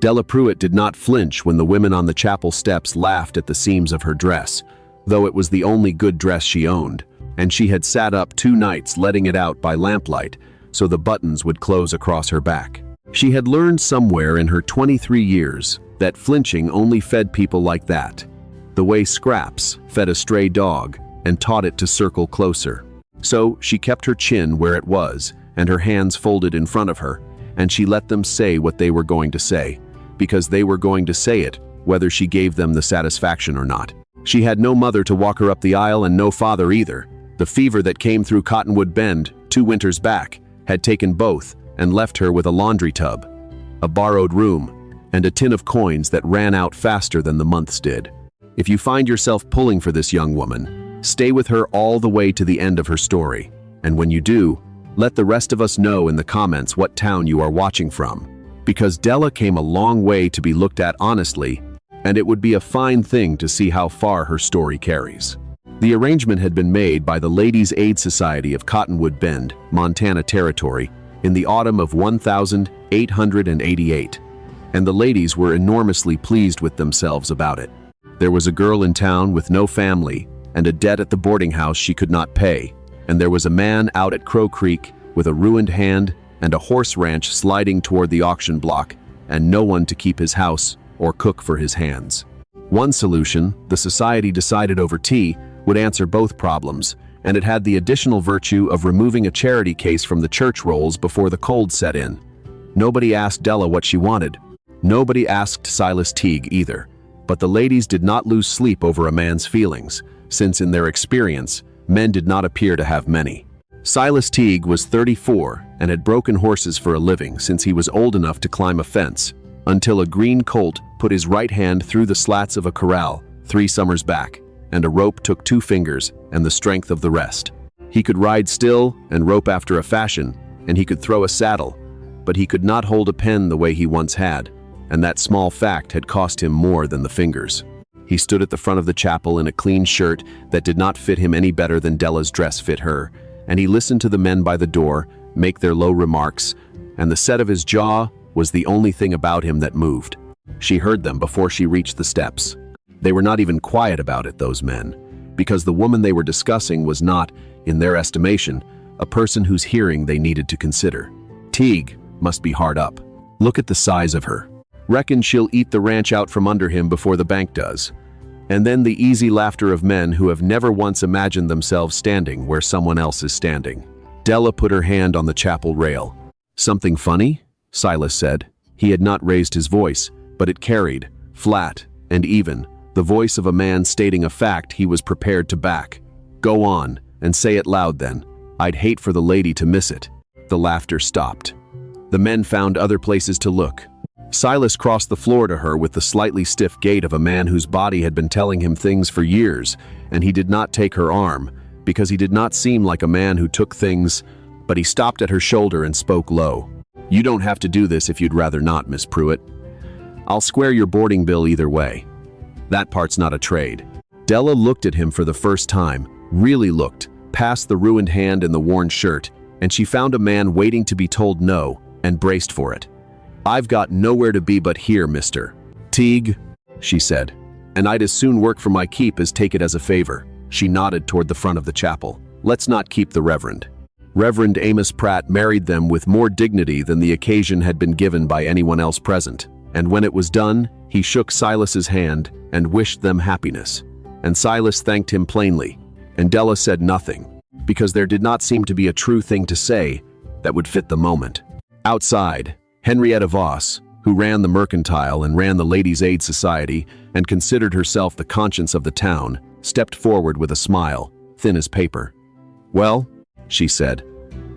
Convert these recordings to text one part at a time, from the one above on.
Della Pruitt did not flinch when the women on the chapel steps laughed at the seams of her dress, though it was the only good dress she owned, and she had sat up 2 nights letting it out by lamplight so the buttons would close across her back. She had learned somewhere in her 23 years that flinching only fed people like that, the way Scraps fed a stray dog and taught it to circle closer. So she kept her chin where it was and her hands folded in front of her, and she let them say what they were going to say, because they were going to say it whether she gave them the satisfaction or not. She had no mother to walk her up the aisle and no father either. The fever that came through Cottonwood Bend 2 winters back had taken both and left her with a laundry tub, a borrowed room, and a tin of coins that ran out faster than the months did. If you find yourself pulling for this young woman, stay with her all the way to the end of her story. And when you do, let the rest of us know in the comments what town you are watching from, because Della came a long way to be looked at honestly, and it would be a fine thing to see how far her story carries. The arrangement had been made by the Ladies' Aid Society of Cottonwood Bend, Montana Territory, in the autumn of 1888, and the ladies were enormously pleased with themselves about it. There was a girl in town with no family and a debt at the boarding house she could not pay, and there was a man out at Crow Creek with a ruined hand and a horse ranch sliding toward the auction block, and no one to keep his house or cook for his hands. One solution, the society decided over tea, would answer both problems, and it had the additional virtue of removing a charity case from the church rolls before the cold set in. Nobody asked Della what she wanted. Nobody asked Silas Teague either. But the ladies did not lose sleep over a man's feelings, since in their experience, men did not appear to have many. Silas Teague was 34 and had broken horses for a living since he was old enough to climb a fence, until a green colt put his right hand through the slats of a corral 3 summers back, and a rope took 2 fingers and the strength of the rest. He could ride still and rope after a fashion, and he could throw a saddle, but he could not hold a pen the way he once had, and that small fact had cost him more than the fingers. He stood at the front of the chapel in a clean shirt that did not fit him any better than Della's dress fit her, and he listened to the men by the door make their low remarks, and the set of his jaw was the only thing about him that moved. She heard them before she reached the steps. They were not even quiet about it, those men, because the woman they were discussing was not, in their estimation, a person whose hearing they needed to consider. Teague must be hard up. Look at the size of her. Reckon she'll eat the ranch out from under him before the bank does. And then the easy laughter of men who have never once imagined themselves standing where someone else is standing. Della put her hand on the chapel rail. "Something funny?" Silas said. He had not raised his voice, but it carried, flat and even, the voice of a man stating a fact he was prepared to back. "Go on, and say it loud then. I'd hate for the lady to miss it." The laughter stopped. The men found other places to look. Silas crossed the floor to her with the slightly stiff gait of a man whose body had been telling him things for years, and he did not take her arm, because he did not seem like a man who took things, but he stopped at her shoulder and spoke low. "You don't have to do this if you'd rather not, Miss Pruitt. I'll square your boarding bill either way. That part's not a trade." Della looked at him for the first time, really looked, past the ruined hand and the worn shirt, and she found a man waiting to be told no, and braced for it. "I've got nowhere to be but here, Mr. Teague," she said, "and I'd as soon work for my keep as take it as a favor." She nodded toward the front of the chapel. "Let's not keep the Reverend." Reverend Amos Pratt married them with more dignity than the occasion had been given by anyone else present, and when it was done, he shook Silas's hand and wished them happiness, and Silas thanked him plainly, and Della said nothing, because there did not seem to be a true thing to say that would fit the moment. Outside, Henrietta Voss, who ran the mercantile and ran the Ladies' Aid Society and considered herself the conscience of the town, stepped forward with a smile, thin as paper. "Well," she said,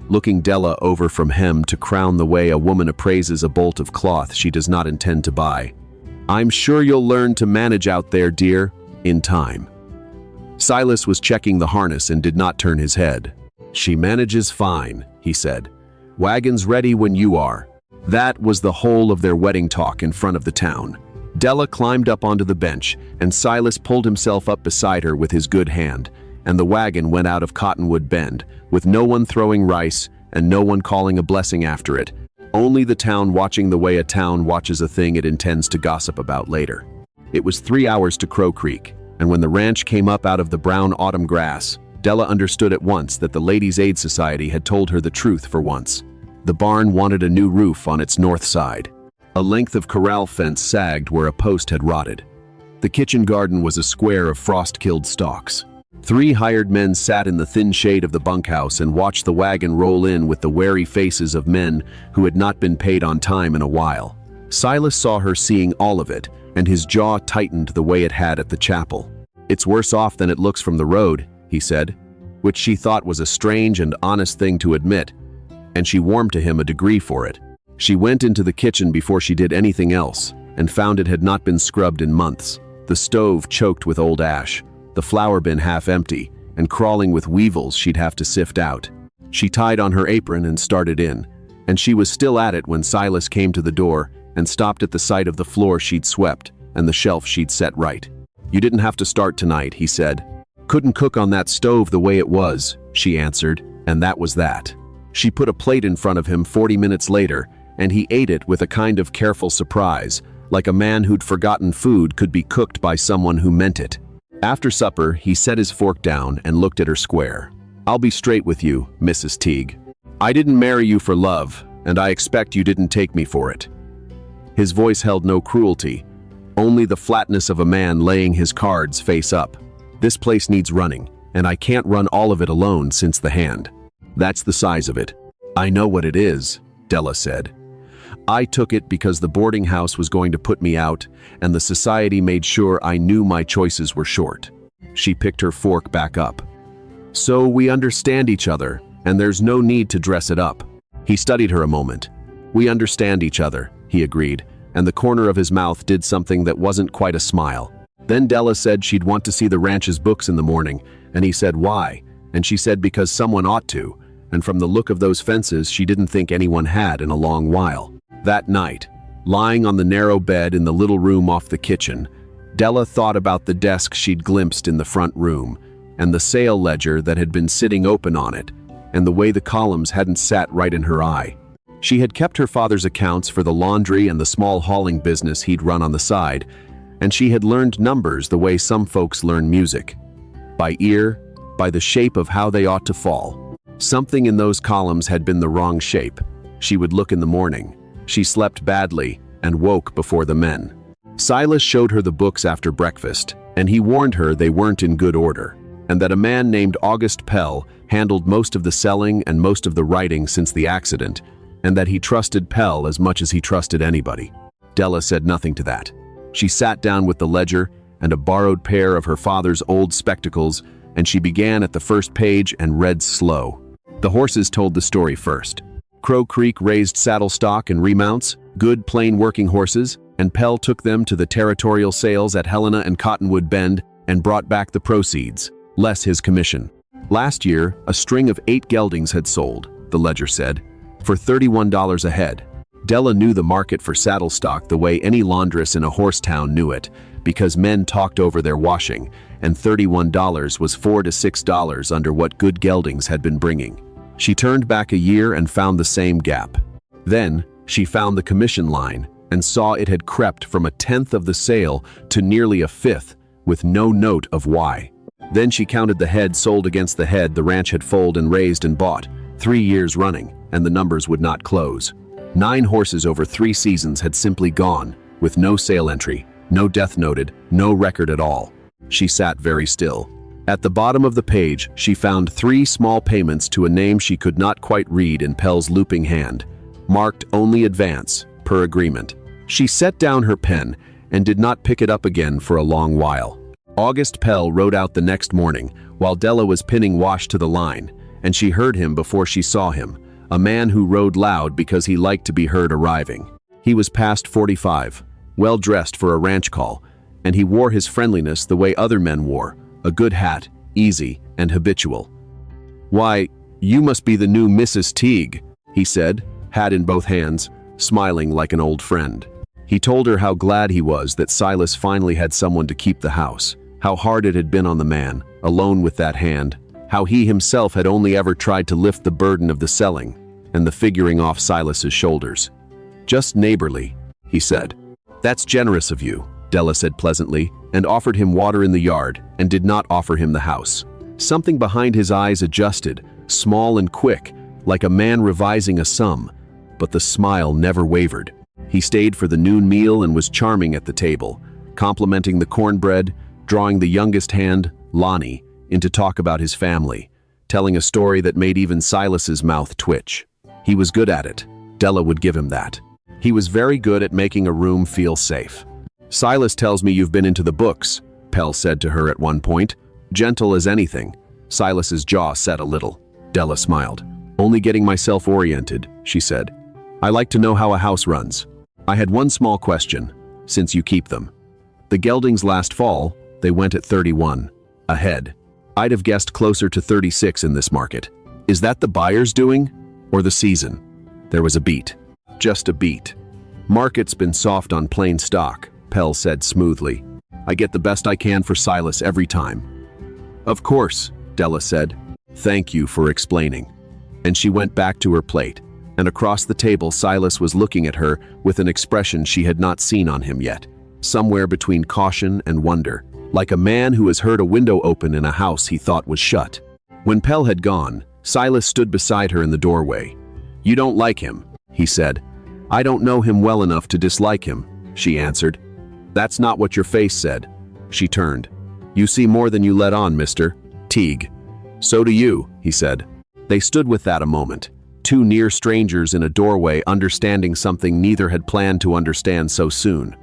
looking Della over from hem to crown the way a woman appraises a bolt of cloth she does not intend to buy, "I'm sure you'll learn to manage out there, dear, in time." Silas was checking the harness and did not turn his head. "She manages fine," he said. "Wagon's ready when you are." That was the whole of their wedding talk in front of the town. Della climbed up onto the bench, and Silas pulled himself up beside her with his good hand, and the wagon went out of Cottonwood Bend, with no one throwing rice and no one calling a blessing after it, only the town watching the way a town watches a thing it intends to gossip about later. It was 3 hours to Crow Creek, and when the ranch came up out of the brown autumn grass, Della understood at once that the Ladies' Aid Society had told her the truth for once. The barn wanted a new roof on its north side. A length of corral fence sagged where a post had rotted. The kitchen garden was a square of frost-killed stalks. 3 hired men sat in the thin shade of the bunkhouse and watched the wagon roll in with the wary faces of men who had not been paid on time in a while. Silas saw her seeing all of it, and his jaw tightened the way it had at the chapel. "It's worse off than it looks from the road," he said, which she thought was a strange and honest thing to admit, and she warmed to him a degree for it. She went into the kitchen before she did anything else, and found it had not been scrubbed in months. The stove choked with old ash, the flour bin half empty, and crawling with weevils she'd have to sift out. She tied on her apron and started in, and she was still at it when Silas came to the door and stopped at the sight of the floor she'd swept and the shelf she'd set right. "You didn't have to start tonight," he said. "Couldn't cook on that stove the way it was," she answered, and that was that. She put a plate in front of him 40 minutes later, and he ate it with a kind of careful surprise, like a man who'd forgotten food could be cooked by someone who meant it. After supper, he set his fork down and looked at her square. "I'll be straight with you, Mrs. Teague. I didn't marry you for love, and I expect you didn't take me for it." His voice held no cruelty, only the flatness of a man laying his cards face up. "This place needs running, and I can't run all of it alone since the hand. That's the size of it." "I know what it is," Della said. "I took it because the boarding house was going to put me out, and the society made sure I knew my choices were short." She picked her fork back up. "So we understand each other, and there's no need to dress it up." He studied her a moment. "We understand each other," he agreed, and the corner of his mouth did something that wasn't quite a smile. Then Della said she'd want to see the ranch's books in the morning, and he said why, and she said because someone ought to, and from the look of those fences she didn't think anyone had in a long while. That night, lying on the narrow bed in the little room off the kitchen, Della thought about the desk she'd glimpsed in the front room, and the sale ledger that had been sitting open on it, and the way the columns hadn't sat right in her eye. She had kept her father's accounts for the laundry and the small hauling business he'd run on the side, and she had learned numbers the way some folks learn music. By ear, by the shape of how they ought to fall. Something in those columns had been the wrong shape. She would look in the morning. She slept badly and woke before the men. Silas showed her the books after breakfast, and he warned her they weren't in good order, and that a man named August Pell handled most of the selling and most of the writing since the accident, and that he trusted Pell as much as he trusted anybody. Della said nothing to that. She sat down with the ledger and a borrowed pair of her father's old spectacles, and she began at the first page and read slow. The horses told the story first. Crow Creek raised saddle stock and remounts, good plain working horses, and Pell took them to the territorial sales at Helena and Cottonwood Bend and brought back the proceeds, less his commission. Last year, a string of 8 geldings had sold, the ledger said, for $31 a head. Della knew the market for saddle stock the way any laundress in a horse town knew it, because men talked over their washing, and $31 was $4 to $6 under what good geldings had been bringing. She turned back a year and found the same gap. Then, she found the commission line and saw it had crept from 1/10 of the sale to nearly 1/5, with no note of why. Then she counted the head sold against the head the ranch had foaled and raised and bought, 3 years running, and the numbers would not close. 9 horses over 3 seasons had simply gone, with no sale entry, no death noted, no record at all. She sat very still. At the bottom of the page, she found 3 small payments to a name she could not quite read in Pell's looping hand, marked only advance, per agreement. She set down her pen and did not pick it up again for a long while. August Pell rode out the next morning, while Della was pinning wash to the line, and she heard him before she saw him, a man who rode loud because he liked to be heard arriving. He was past 45, well dressed for a ranch call, and he wore his friendliness the way other men wore, a good hat, easy and habitual. "Why, you must be the new Mrs. Teague," he said, hat in both hands, smiling like an old friend. He told her how glad he was that Silas finally had someone to keep the house, how hard it had been on the man, alone with that hand, how he himself had only ever tried to lift the burden of the selling and the figuring off Silas's shoulders. Just neighborly, he said. That's generous of you, Della said pleasantly, and offered him water in the yard, and did not offer him the house. Something behind his eyes adjusted, small and quick, like a man revising a sum, but the smile never wavered. He stayed for the noon meal and was charming at the table, complimenting the cornbread, drawing the youngest hand, Lonnie, in to talk about his family, telling a story that made even Silas's mouth twitch. He was good at it. Della would give him that. He was very good at making a room feel safe. Silas tells me you've been into the books, Pell said to her at one point. Gentle as anything. Silas's jaw set a little. Della smiled. Only getting myself oriented, she said. I like to know how a house runs. I had one small question, since you keep them. The geldings last fall, they went at 31. A head. I'd have guessed closer to 36 in this market. Is that the buyer's doing? Or the season? There was a beat. Just a beat. Market's been soft on plain stock, Pell said smoothly. I get the best I can for Silas every time. Of course, Della said. Thank you for explaining. And she went back to her plate, and across the table Silas was looking at her with an expression she had not seen on him yet, somewhere between caution and wonder, like a man who has heard a window open in a house he thought was shut. When Pell had gone, Silas stood beside her in the doorway. You don't like him, he said. I don't know him well enough to dislike him, she answered. That's not what your face said. She turned. You see more than you let on, Mr. Teague. So do you, he said. They stood with that a moment, two near strangers in a doorway understanding something neither had planned to understand so soon.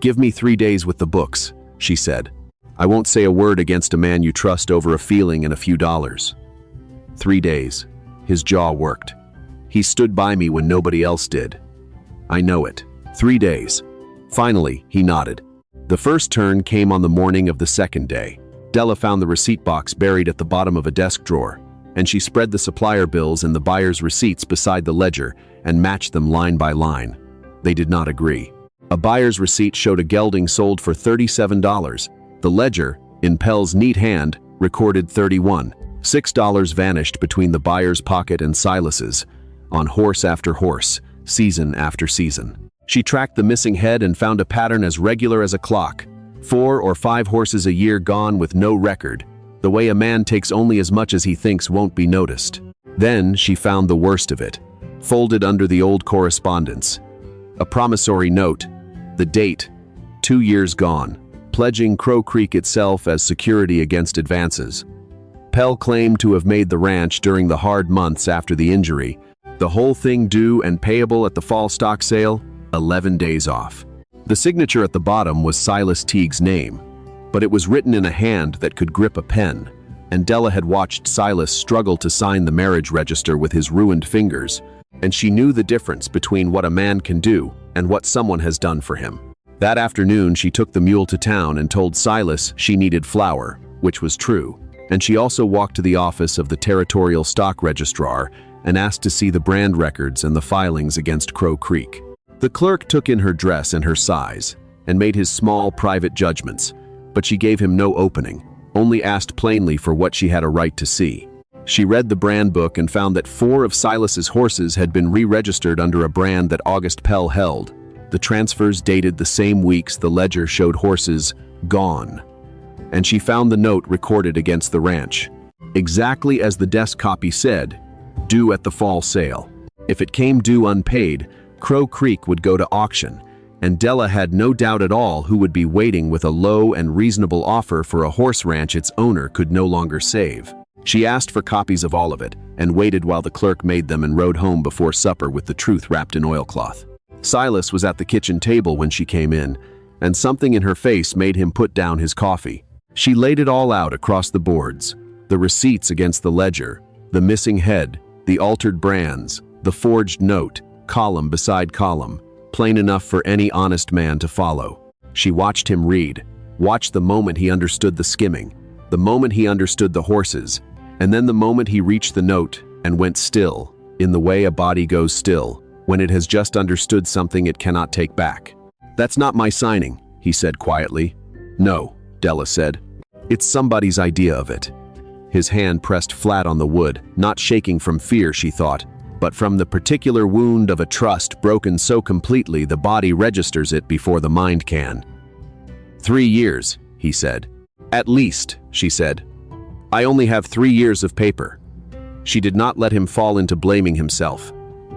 Give me 3 days with the books, she said. I won't say a word against a man you trust over a feeling and a few dollars. 3 days. His jaw worked. He stood by me when nobody else did. I know it. 3 days. Finally, he nodded. The first turn came on the morning of the second day. Della found the receipt box buried at the bottom of a desk drawer, and she spread the supplier bills and the buyer's receipts beside the ledger and matched them line by line. They did not agree. A buyer's receipt showed a gelding sold for $37. The ledger, in Pell's neat hand, recorded $31. $6 vanished between the buyer's pocket and Silas's, on horse after horse, season after season. She tracked the missing head and found a pattern as regular as a clock. 4 or 5 horses a year gone with no record, the way a man takes only as much as he thinks won't be noticed. Then she found the worst of it, folded under the old correspondence. A promissory note, the date, 2 years gone, pledging Crow Creek itself as security against advances. Pell claimed to have made the ranch during the hard months after the injury, the whole thing due and payable at the fall stock sale, 11 days off. The signature at the bottom was Silas Teague's name, but it was written in a hand that could grip a pen, and Della had watched Silas struggle to sign the marriage register with his ruined fingers, and she knew the difference between what a man can do and what someone has done for him. That afternoon she took the mule to town and told Silas she needed flour, which was true, and she also walked to the office of the territorial stock registrar and asked to see the brand records and the filings against Crow Creek. The clerk took in her dress and her size, and made his small private judgments, but she gave him no opening, only asked plainly for what she had a right to see. She read the brand book and found that 4 of Silas's horses had been re-registered under a brand that August Pell held. The transfers dated the same weeks the ledger showed horses gone, and she found the note recorded against the ranch. Exactly as the desk copy said, due at the fall sale. If it came due unpaid, Crow Creek would go to auction, and Della had no doubt at all who would be waiting with a low and reasonable offer for a horse ranch its owner could no longer save. She asked for copies of all of it, and waited while the clerk made them and rode home before supper with the truth wrapped in oilcloth. Silas was at the kitchen table when she came in, and something in her face made him put down his coffee. She laid it all out across the boards, the receipts against the ledger, the missing head, the altered brands, the forged note, column beside column, plain enough for any honest man to follow. She watched him read, watched the moment he understood the skimming, the moment he understood the horses, and then the moment he reached the note and went still, in the way a body goes still, when it has just understood something it cannot take back. That's not my signing, he said quietly. No, Della said. It's somebody's idea of it. His hand pressed flat on the wood, not shaking from fear, she thought, but from the particular wound of a trust broken so completely the body registers it before the mind can. 3 years, he said. At least, she said. I only have 3 years of paper. She did not let him fall into blaming himself.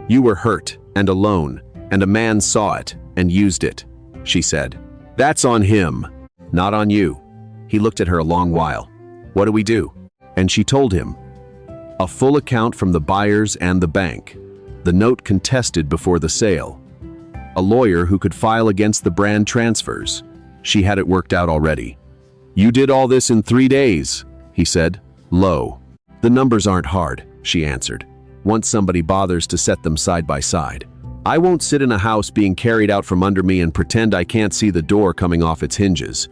You were hurt and alone, and a man saw it and used it, she said. That's on him, not on you. He looked at her a long while. What do we do? And she told him. A full account from the buyers and the bank. The note contested before the sale. A lawyer who could file against the brand transfers. She had it worked out already. You did all this in 3 days, he said, low. The numbers aren't hard, she answered, once somebody bothers to set them side by side. I won't sit in a house being carried out from under me and pretend I can't see the door coming off its hinges.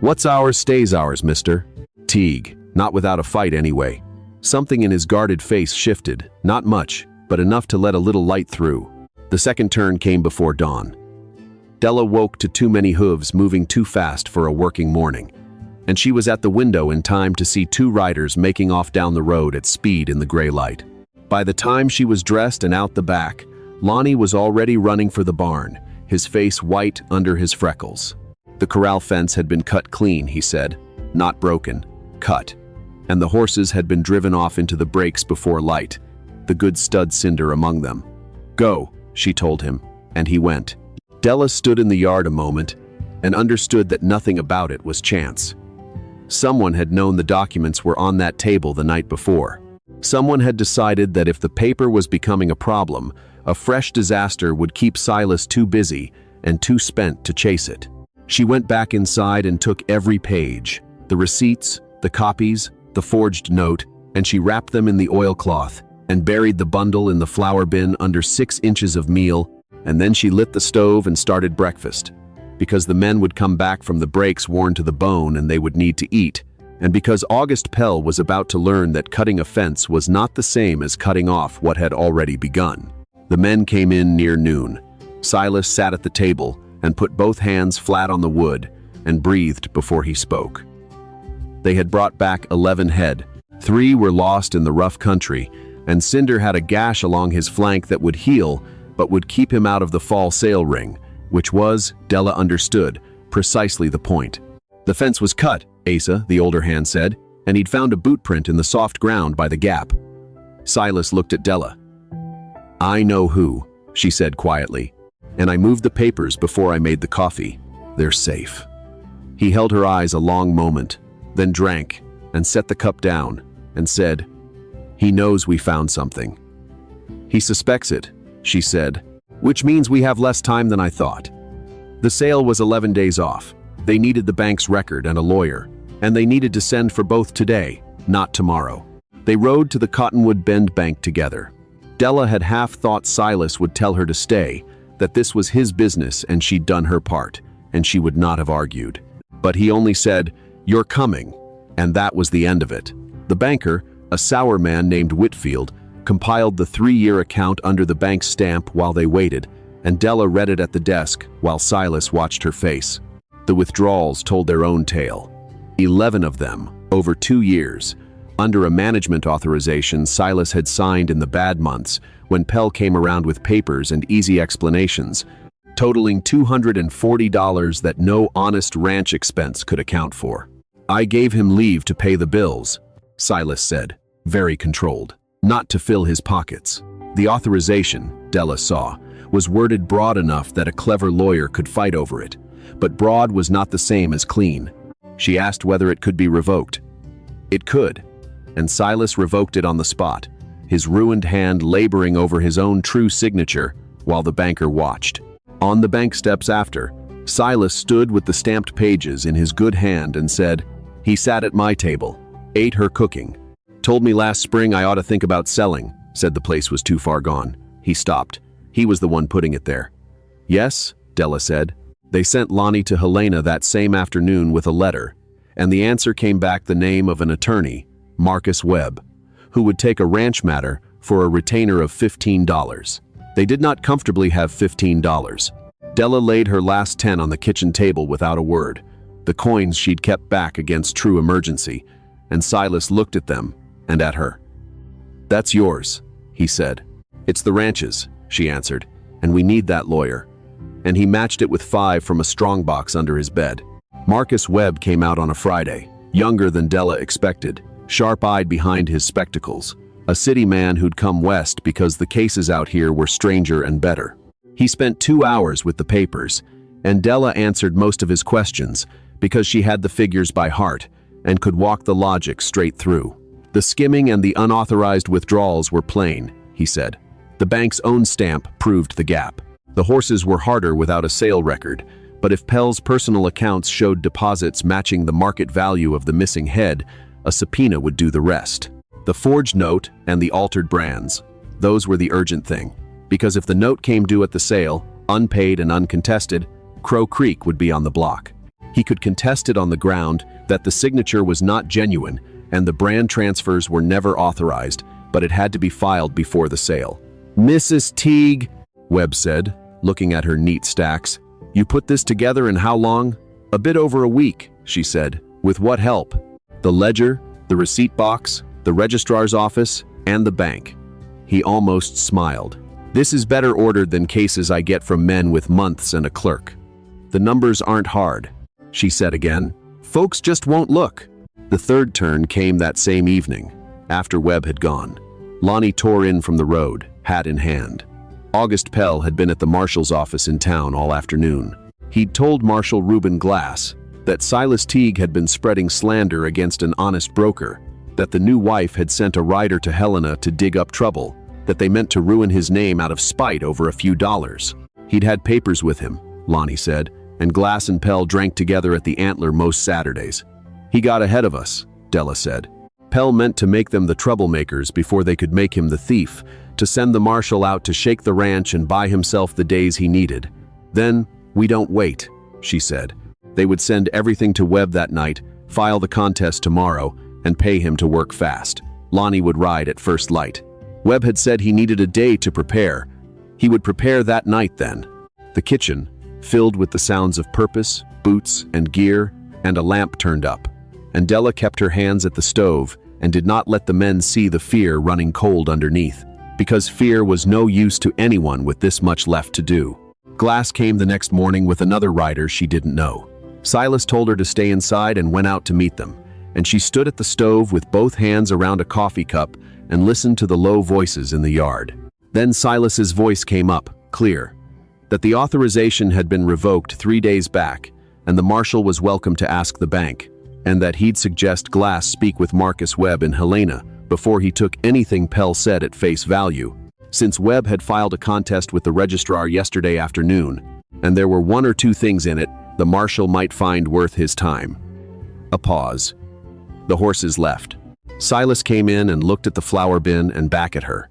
What's ours stays ours, mister. Teague, not without a fight anyway. Something in his guarded face shifted, not much, but enough to let a little light through. The second turn came before dawn. Della woke to too many hooves moving too fast for a working morning, and she was at the window in time to see 2 riders making off down the road at speed in the gray light. By the time she was dressed and out the back, Lonnie was already running for the barn, his face white under his freckles. The corral fence had been cut clean, he said, not broken, cut, and the horses had been driven off into the breaks before light, the good stud Cinder among them. Go, she told him, and he went. Della stood in the yard a moment and understood that nothing about it was chance. Someone had known the documents were on that table the night before. Someone had decided that if the paper was becoming a problem, a fresh disaster would keep Silas too busy and too spent to chase it. She went back inside and took every page, the receipts, the copies, the forged note, and she wrapped them in the oilcloth and buried the bundle in the flour bin under 6 inches of meal, and then she lit the stove and started breakfast, because the men would come back from the breaks worn to the bone and they would need to eat, and because August Pell was about to learn that cutting a fence was not the same as cutting off what had already begun. The men came in near noon. Silas sat at the table and put both hands flat on the wood and breathed before he spoke. They had brought back 11 head. 3 were lost in the rough country, and Cinder had a gash along his flank that would heal but would keep him out of the fall sale ring, which was, Della understood, precisely the point. The fence was cut, Asa, the older hand said, and he'd found a boot print in the soft ground by the gap. Silas looked at Della. I know who, she said quietly, and I moved the papers before I made the coffee. They're safe. He held her eyes a long moment, then drank and set the cup down and said, He knows we found something. He suspects it, she said, which means we have less time than I thought. The sale was 11 days off. They needed the bank's record and a lawyer, and they needed to send for both today, not tomorrow. They rode to the Cottonwood Bend bank together. Della had half thought Silas would tell her to stay, that this was his business and she'd done her part, and she would not have argued. But he only said, You're coming, and that was the end of it. The banker, a sour man named Whitfield, compiled the 3-year account under the bank's stamp while they waited, and Della read it at the desk while Silas watched her face. The withdrawals told their own tale. 11 of them, over 2 years. Under a management authorization Silas had signed in the bad months when Pell came around with papers and easy explanations, totaling $240 that no honest ranch expense could account for. I gave him leave to pay the bills, Silas said, very controlled, not to fill his pockets. The authorization, Della saw, was worded broad enough that a clever lawyer could fight over it, but broad was not the same as clean. She asked whether it could be revoked. It could, and Silas revoked it on the spot, his ruined hand laboring over his own true signature while the banker watched. On the bank steps after, Silas stood with the stamped pages in his good hand and said, He sat at my table, ate her cooking. Told me last spring I ought to think about selling, said the place was too far gone. He stopped. He was the one putting it there. Yes, Della said. They sent Lonnie to Helena that same afternoon with a letter, and the answer came back the name of an attorney, Marcus Webb, who would take a ranch matter for a retainer of $15. They did not comfortably have $15. Della laid her last 10 on the kitchen table without a word, the coins she'd kept back against true emergency, and Silas looked at them and at her. That's yours, he said. "It's the ranches," she answered, "and we need that lawyer." And he matched it with 5 from a strongbox under his bed. Marcus Webb came out on a Friday, younger than Della expected, sharp-eyed behind his spectacles, a city man who'd come west because the cases out here were stranger and better. He spent 2 hours with the papers, and Della answered most of his questions because she had the figures by heart and could walk the logic straight through. The skimming and the unauthorized withdrawals were plain, he said. The bank's own stamp proved the gap. The horses were harder without a sale record, but if Pell's personal accounts showed deposits matching the market value of the missing head, a subpoena would do the rest. The forged note and the altered brands, those were the urgent thing, because if the note came due at the sale, unpaid and uncontested, Crow Creek would be on the block. He could contest it on the ground that the signature was not genuine and the brand transfers were never authorized, but it had to be filed before the sale. "Mrs. Teague," Webb said, looking at her neat stacks, "you put this together in how long?" "A bit over a week," she said. "With what help?" "The ledger, the receipt box, the registrar's office, and the bank." He almost smiled. "This is better ordered than cases I get from men with months and a clerk." "The numbers aren't hard," she said again. "Folks just won't look." The third turn came that same evening, after Webb had gone. Lonnie tore in from the road, hat in hand. August Pell had been at the marshal's office in town all afternoon. He'd told Marshal Reuben Glass that Silas Teague had been spreading slander against an honest broker, that the new wife had sent a rider to Helena to dig up trouble, that they meant to ruin his name out of spite over a few dollars. He'd had papers with him, Lonnie said, and Glass and Pell drank together at the Antler most Saturdays. "He got ahead of us," Della said. "Pell meant to make them the troublemakers before they could make him the thief, to send the marshal out to shake the ranch and buy himself the days he needed. Then, we don't wait," she said. They would send everything to Webb that night, file the contest tomorrow, and pay him to work fast. Lonnie would ride at first light. Webb had said he needed a day to prepare. He would prepare that night then. The kitchen, filled with the sounds of purpose, boots, and gear, and a lamp turned up. And Della kept her hands at the stove and did not let the men see the fear running cold underneath, because fear was no use to anyone with this much left to do. Glass came the next morning with another rider she didn't know. Silas told her to stay inside and went out to meet them, and she stood at the stove with both hands around a coffee cup and listened to the low voices in the yard. Then Silas's voice came up, clear, that the authorization had been revoked 3 days back, and the marshal was welcome to ask the bank, and that he'd suggest Glass speak with Marcus Webb in Helena before he took anything Pell said at face value, since Webb had filed a contest with the registrar yesterday afternoon, and there were 1 or 2 things in it the marshal might find worth his time. A pause. The horses left. Silas came in and looked at the flour bin and back at her.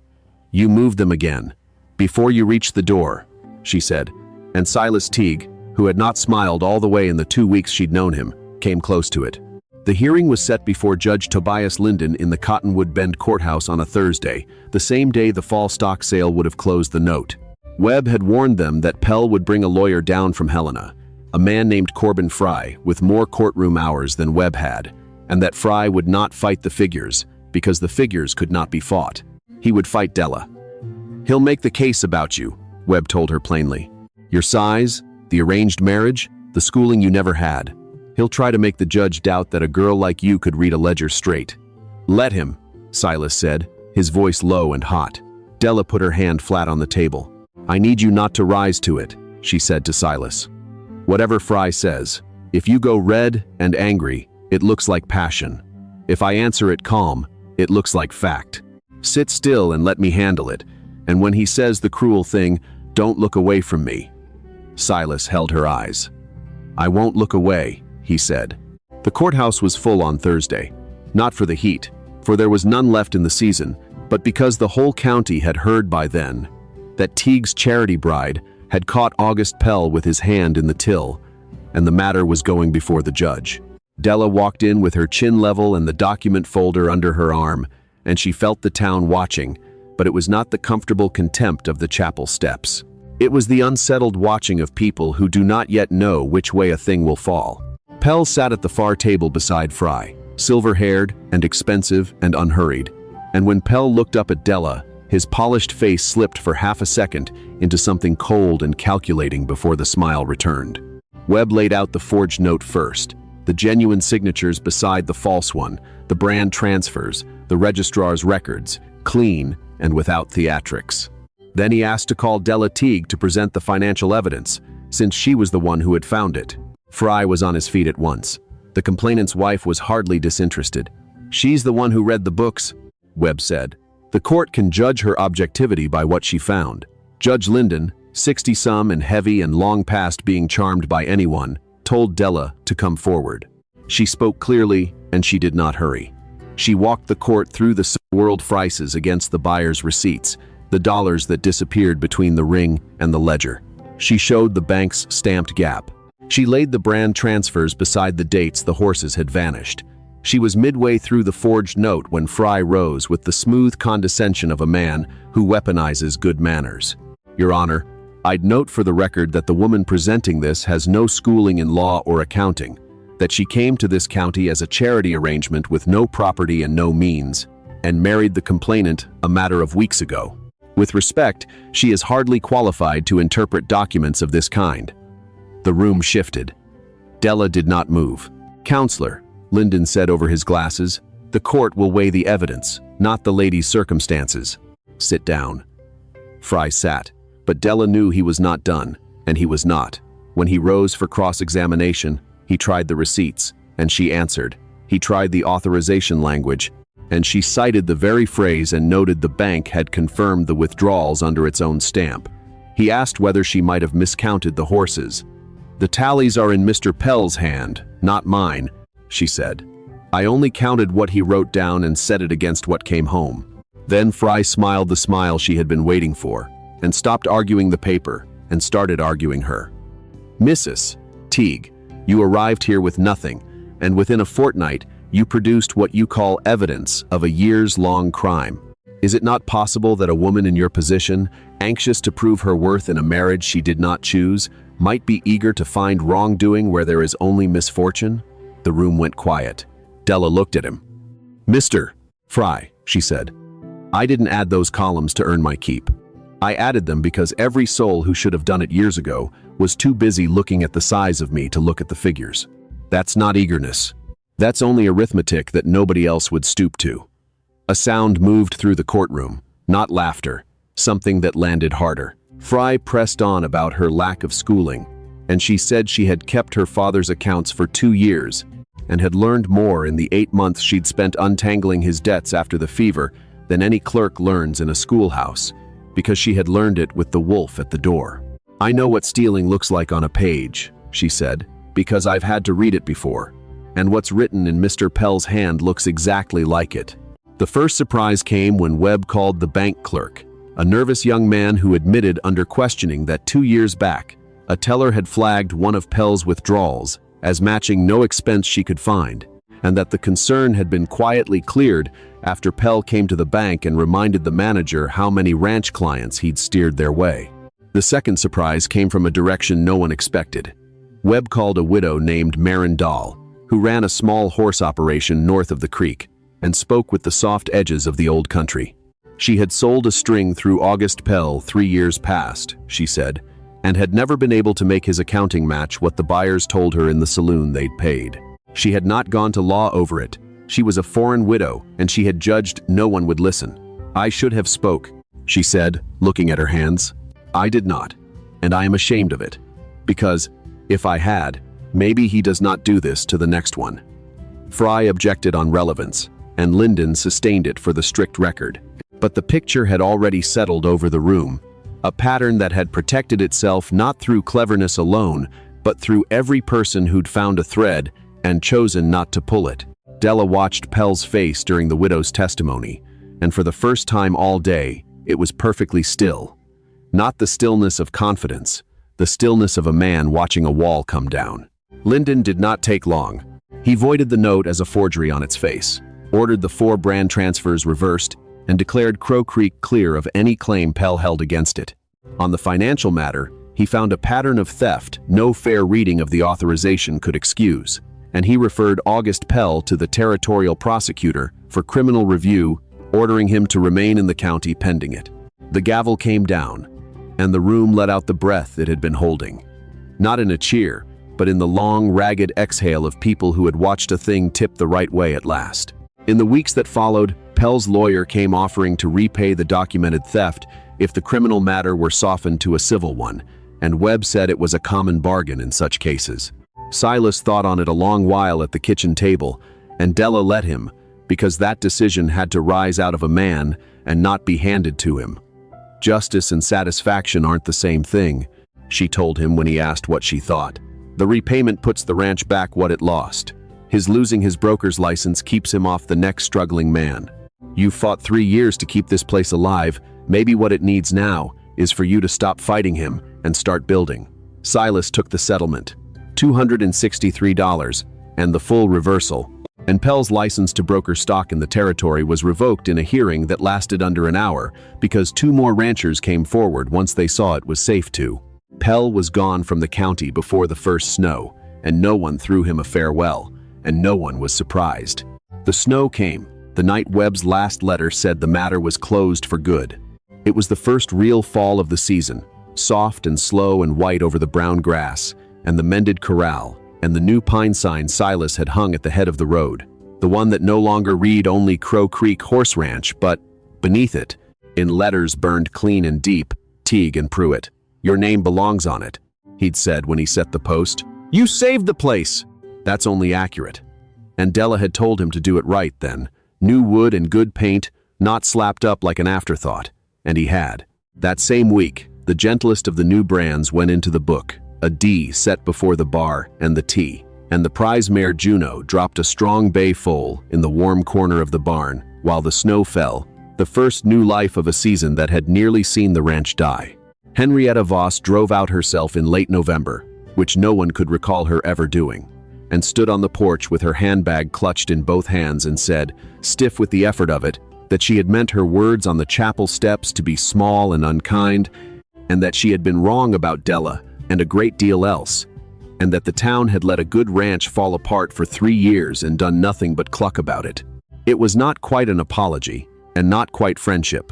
"You moved them again, before you reached the door," she said, and Silas Teague, who had not smiled all the way in the 2 weeks she'd known him, came close to it. The hearing was set before Judge Tobias Linden in the Cottonwood Bend courthouse on a Thursday, the same day the fall stock sale would have closed the note. Webb had warned them that Pell would bring a lawyer down from Helena, a man named Corbin Fry, with more courtroom hours than Webb had, and that Fry would not fight the figures, because the figures could not be fought. He would fight Della. "He'll make the case about you," Webb told her plainly. "Your size, the arranged marriage, the schooling you never had. He'll try to make the judge doubt that a girl like you could read a ledger straight." "Let him," Silas said, his voice low and hot. Della put her hand flat on the table. "I need you not to rise to it," she said to Silas. "Whatever Fry says, if you go red and angry, it looks like passion. If I answer it calm, it looks like fact. Sit still and let me handle it, and when he says the cruel thing, don't look away from me." Silas held her eyes. "I won't look away," he said. The courthouse was full on Thursday, not for the heat, for there was none left in the season, but because the whole county had heard by then that Teague's charity bride had caught August Pell with his hand in the till, and the matter was going before the judge. Della walked in with her chin level and the document folder under her arm, and she felt the town watching, but it was not the comfortable contempt of the chapel steps. It was the unsettled watching of people who do not yet know which way a thing will fall. Pell sat at the far table beside Fry, silver-haired and expensive and unhurried, and when Pell looked up at Della, His polished face slipped for half a second into something cold and calculating before the smile returned. Webb laid out the forged note first, the genuine signatures beside the false one, the brand transfers, the registrar's records, clean and without theatrics. Then he asked to call Della to present the financial evidence, since she was the one who had found it. Fry was on his feet at once. The complainant's wife was hardly disinterested. "She's the one who read the books," Webb said. "The court can judge her objectivity by what she found." Judge Linden, 60-some and heavy and long past being charmed by anyone, told Della to come forward. She spoke clearly, and she did not hurry. She walked the court through the swirled frices against the buyer's receipts, the dollars that disappeared between the ring and the ledger. She showed the bank's stamped gap. She laid the brand transfers beside the dates the horses had vanished. She was midway through the forged note when Fry rose with the smooth condescension of a man who weaponizes good manners. "Your Honor, I'd note for the record that the woman presenting this has no schooling in law or accounting, that she came to this county as a charity arrangement with no property and no means, and married the complainant a matter of weeks ago. With respect, she is hardly qualified to interpret documents of this kind." The room shifted. Della did not move. "Counselor," Linden said over his glasses, "the court will weigh the evidence, not the lady's circumstances. Sit down." Fry sat, but Della knew he was not done, and he was not. When he rose for cross-examination, he tried the receipts, and she answered. He tried the authorization language, and she cited the very phrase and noted the bank had confirmed the withdrawals under its own stamp. He asked whether she might have miscounted the horses. "The tallies are in Mr. Pell's hand, not mine," she said. "I only counted what he wrote down and set it against what came home." Then Fry smiled the smile she had been waiting for, and stopped arguing the paper, and started arguing her. "Mrs. Teague, you arrived here with nothing, and within a fortnight you produced what you call evidence of a years-long crime. Is it not possible that a woman in your position, anxious to prove her worth in a marriage she did not choose, might be eager to find wrongdoing where there is only misfortune?" The room went quiet. Della looked at him. "Mr. Fry," she said, "I didn't add those columns to earn my keep. I added them because every soul who should have done it years ago was too busy looking at the size of me to look at the figures. That's not eagerness. That's only arithmetic that nobody else would stoop to." A sound moved through the courtroom, not laughter, something that landed harder. Fry pressed on about her lack of schooling, and she said she had kept her father's accounts for 2 years and had learned more in the 8 months she'd spent untangling his debts after the fever than any clerk learns in a schoolhouse, because she had learned it with the wolf at the door. "I know what stealing looks like on a page," she said, "because I've had to read it before, and what's written in Mr. Pell's hand looks exactly like it." The first surprise came when Webb called the bank clerk, a nervous young man who admitted under questioning that 2 years back, a teller had flagged one of Pell's withdrawals as matching no expense she could find, and that the concern had been quietly cleared after Pell came to the bank and reminded the manager how many ranch clients he'd steered their way. The second surprise came from a direction no one expected. Webb called a widow named Marin Dahl, who ran a small horse operation north of the creek, and spoke with the soft edges of the old country. She had sold a string through August Pell 3 years past, she said, and had never been able to make his accounting match what the buyers told her in the saloon they'd paid. She had not gone to law over it. She was a foreign widow, and she had judged no one would listen. "I should have spoke," she said, looking at her hands. "I did not, and I am ashamed of it, because, if I had, maybe he does not do this to the next one." Fry objected on relevance, and Linden sustained it for the strict record. But the picture had already settled over the room, a pattern that had protected itself not through cleverness alone, but through every person who'd found a thread and chosen not to pull it. Della watched Pell's face during the widow's testimony, and for the first time all day, it was perfectly still. Not the stillness of confidence, the stillness of a man watching a wall come down. Linden did not take long. He voided the note as a forgery on its face, ordered the 4 brand transfers reversed, and declared Crow Creek clear of any claim Pell held against it. On the financial matter, he found a pattern of theft no fair reading of the authorization could excuse, and he referred August Pell to the territorial prosecutor for criminal review ordering him to remain in the county pending it. The gavel came down, and the room let out the breath it had been holding. Not in a cheer, but in the long, ragged exhale of people who had watched a thing tip the right way at last. In the weeks that followed, Pell's lawyer came offering to repay the documented theft if the criminal matter were softened to a civil one, and Webb said it was a common bargain in such cases. Silas thought on it a long while at the kitchen table, and Della let him, because that decision had to rise out of a man and not be handed to him. Justice and satisfaction aren't the same thing, she told him when he asked what she thought. The repayment puts the ranch back what it lost. His losing his broker's license keeps him off the next struggling man. You've fought 3 years to keep this place alive. Maybe what it needs now is for you to stop fighting him and start building. Silas took the settlement, $263, and the full reversal. And Pell's license to broker stock in the territory was revoked in a hearing that lasted under an hour because 2 more ranchers came forward once they saw it was safe to. Pell was gone from the county before the first snow, and no one threw him a farewell, and no one was surprised. The snow came the night Webb's last letter said the matter was closed for good. It was the first real fall of the season, soft and slow and white over the brown grass, and the mended corral, and the new pine sign Silas had hung at the head of the road, the one that no longer read only Crow Creek Horse Ranch, but, beneath it, in letters burned clean and deep, Teague and Pruitt. "Your name belongs on it," he'd said when he set the post. "You saved the place!" That's only accurate. And Della had told him to do it right then. New wood and good paint, not slapped up like an afterthought. And he had. That same week, the gentlest of the new brands went into the book, a D set before the bar and the T, and the prize mare Juno dropped a strong bay foal in the warm corner of the barn while the snow fell, the first new life of a season that had nearly seen the ranch die. Henrietta Voss drove out herself in late November, which no one could recall her ever doing, and stood on the porch with her handbag clutched in both hands and said, stiff with the effort of it, that she had meant her words on the chapel steps to be small and unkind, and that she had been wrong about Della and a great deal else, and that the town had let a good ranch fall apart for 3 years and done nothing but cluck about it. It was not quite an apology, and not quite friendship,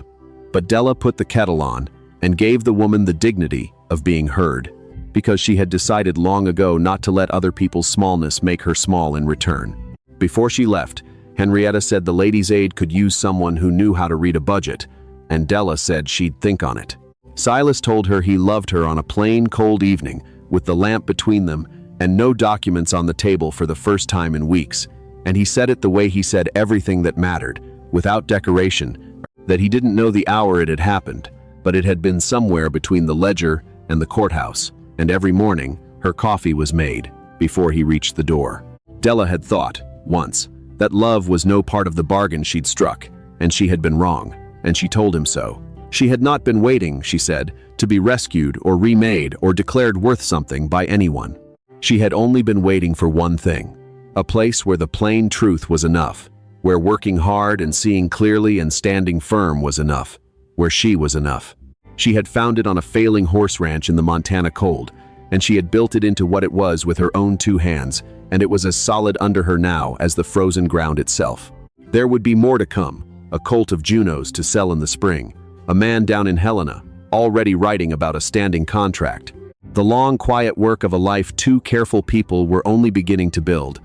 but Della put the kettle on and gave the woman the dignity of being heard, because she had decided long ago not to let other people's smallness make her small in return. Before she left, Henrietta said the Ladies' Aid could use someone who knew how to read a budget, and Della said she'd think on it. Silas told her he loved her on a plain, cold evening, with the lamp between them and no documents on the table for the first time in weeks, and he said it the way he said everything that mattered, without decoration, that he didn't know the hour it had happened, but it had been somewhere between the ledger and the courthouse, and every morning her coffee was made before he reached the door. Della had thought, once, that love was no part of the bargain she'd struck, and she had been wrong, and she told him so. She had not been waiting, she said, to be rescued or remade or declared worth something by anyone. She had only been waiting for one thing, a place where the plain truth was enough, where working hard and seeing clearly and standing firm was enough, where she was enough. She had found it on a failing horse ranch in the Montana cold, and she had built it into what it was with her own 2 hands, and it was as solid under her now as the frozen ground itself. There would be more to come, a colt of Junos to sell in the spring, a man down in Helena, already writing about a standing contract. The long, quiet work of a life 2 careful people were only beginning to build,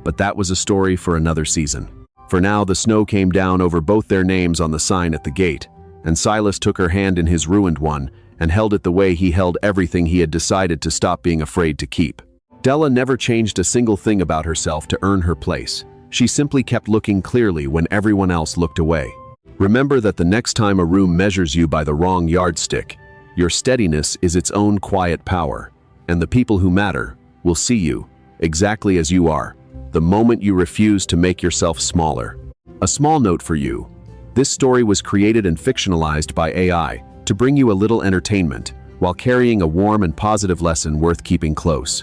but that was a story for another season. For now the snow came down over both their names on the sign at the gate, and Silas took her hand in his ruined one and held it the way he held everything he had decided to stop being afraid to keep. Della never changed a single thing about herself to earn her place. She simply kept looking clearly when everyone else looked away. Remember that the next time a room measures you by the wrong yardstick, your steadiness is its own quiet power, and the people who matter will see you, exactly as you are, the moment you refuse to make yourself smaller. A small note for you. This story was created and fictionalized by AI to bring you a little entertainment, while carrying a warm and positive lesson worth keeping close.